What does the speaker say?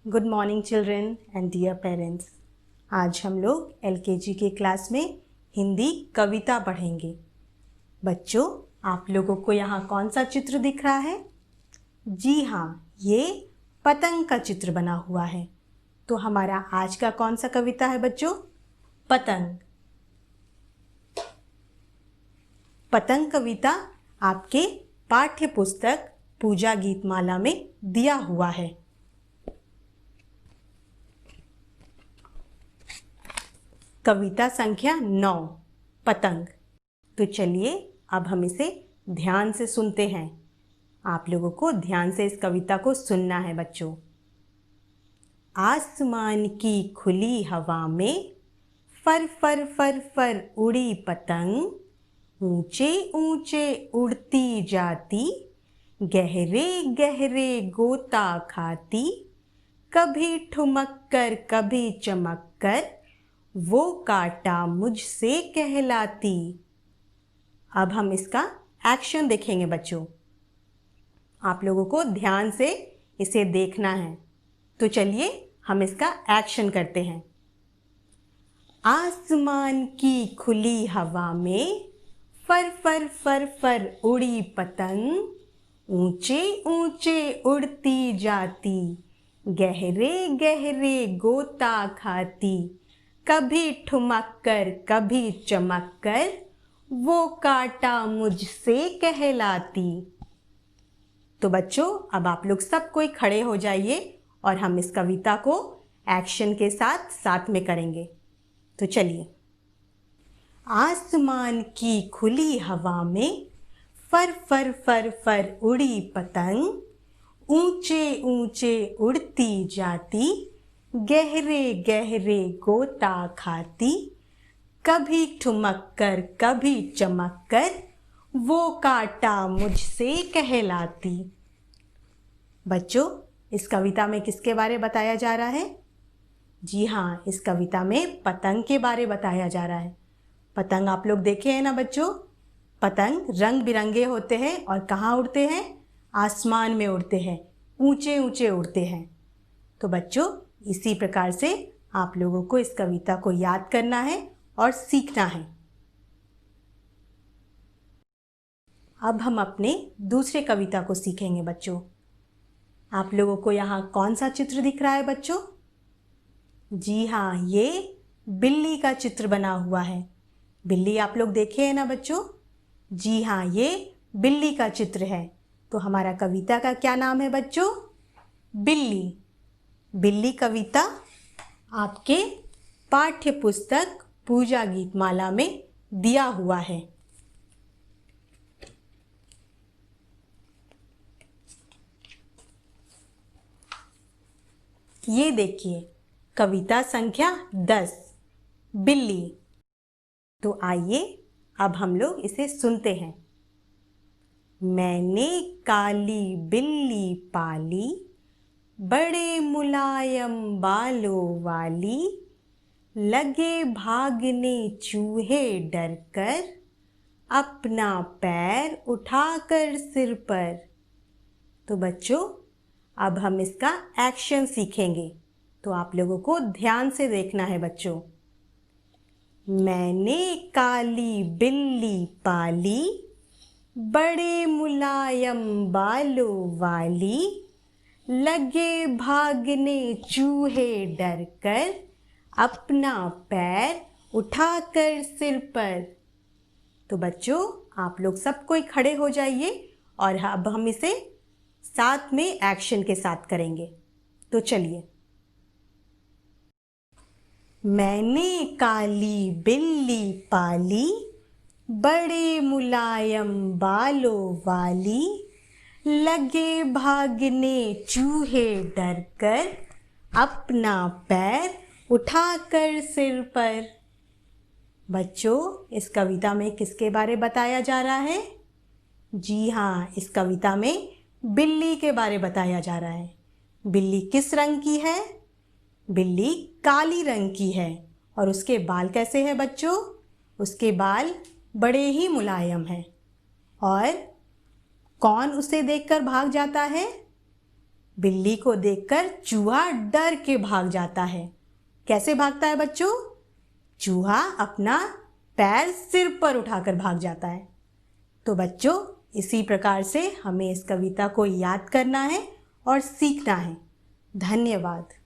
Good morning children and dear parents. आज हम लोग एलकेजी के क्लास में हिंदी कविता पढ़ेंगे। बच्चों, आप लोगों को यहाँ कौन सा चित्र दिख रहा है? जी हाँ, ये पतंग का चित्र बना हुआ है। तो हमारा आज का कौन सा कविता है बच्चों? पतंग। पतंग कविता आपके पाठ्य पुस्तक पूजा गीतमाला में दिया हुआ है। कविता संख्या 9 पतंग। तो चलिए अब हम इसे ध्यान से सुनते हैं। आप लोगों को ध्यान से इस कविता को सुनना है बच्चों। आसमान की खुली हवा में फर फर फर फर उड़ी पतंग, ऊंचे ऊंचे उड़ती जाती, गहरे गहरे गोता खाती, कभी ठुमक कर कभी चमक कर, वो कांटा मुझसे कहलाती। अब हम इसका एक्शन देखेंगे बच्चों। आप लोगों को ध्यान से इसे देखना है। तो चलिए हम इसका एक्शन करते हैं। आसमान की खुली हवा में फर फर फर फर उड़ी पतंग, ऊंचे ऊंचे उड़ती जाती, गहरे गहरे गोता खाती, कभी ठुमक कर कभी चमक कर, वो कांटा मुझसे कहलाती। तो बच्चों, अब आप लोग सब कोई खड़े हो जाइए और हम इस कविता को एक्शन के साथ में करेंगे। तो चलिए। आसमान की खुली हवा में फर फर फर फर उड़ी पतंग, ऊंचे ऊंचे उड़ती जाती, गहरे गहरे गोता खाती, कभी ठुमक कर कभी चमक कर, वो कांटा मुझसे कहलाती। बच्चों, इस कविता में किसके बारे बताया जा रहा है? जी हाँ, इस कविता में पतंग के बारे बताया जा रहा है। पतंग आप लोग देखे हैं ना बच्चों? पतंग रंग बिरंगे होते हैं और कहाँ उड़ते हैं? आसमान में उड़ते हैं, ऊंचे ऊंचे उड़ते हैं। तो बच्चों, इसी प्रकार से आप लोगों को इस कविता को याद करना है और सीखना है। अब हम अपने दूसरे कविता को सीखेंगे बच्चों। आप लोगों को यहाँ कौन सा चित्र दिख रहा है बच्चों? जी हाँ, ये बिल्ली का चित्र बना हुआ है। बिल्ली आप लोग देखे हैं ना बच्चों? जी हाँ, ये बिल्ली का चित्र है। तो हमारा कविता का क्या नाम है बच्चों? बिल्ली। बिल्ली कविता आपके पाठ्य पुस्तक पूजा गीतमाला में दिया हुआ है। ये देखिए, कविता संख्या 10 बिल्ली। तो आइए अब हम लोग इसे सुनते हैं। मैंने काली बिल्ली पाली, बड़े मुलायम बालों वाली, लगे भागने चूहे डर कर, अपना पैर उठाकर सिर पर। तो बच्चों, अब हम इसका एक्शन सीखेंगे। तो आप लोगों को ध्यान से देखना है बच्चों। मैंने काली बिल्ली पाली, बड़े मुलायम बालों वाली, लगे भागने चूहे डर कर, अपना पैर उठाकर सिर पर। तो बच्चों, आप लोग सब कोई खड़े हो जाइए और अब हम इसे साथ में एक्शन के साथ करेंगे। तो चलिए। मैंने काली बिल्ली पाली, बड़े मुलायम बालों वाली, लगे भागने चूहे डर कर, अपना पैर उठाकर सिर पर। बच्चों, इस कविता में किसके बारे बताया जा रहा है? जी हाँ, इस कविता में बिल्ली के बारे बताया जा रहा है। बिल्ली किस रंग की है? बिल्ली काली रंग की है। और उसके बाल कैसे हैं बच्चों? उसके बाल बड़े ही मुलायम हैं। और कौन उसे देखकर भाग जाता है? बिल्ली को देखकर चूहा डर के भाग जाता है। कैसे भागता है बच्चों? चूहा अपना पैर सिर पर उठाकर भाग जाता है। तो बच्चों, इसी प्रकार से हमें इस कविता को याद करना है और सीखना है। धन्यवाद।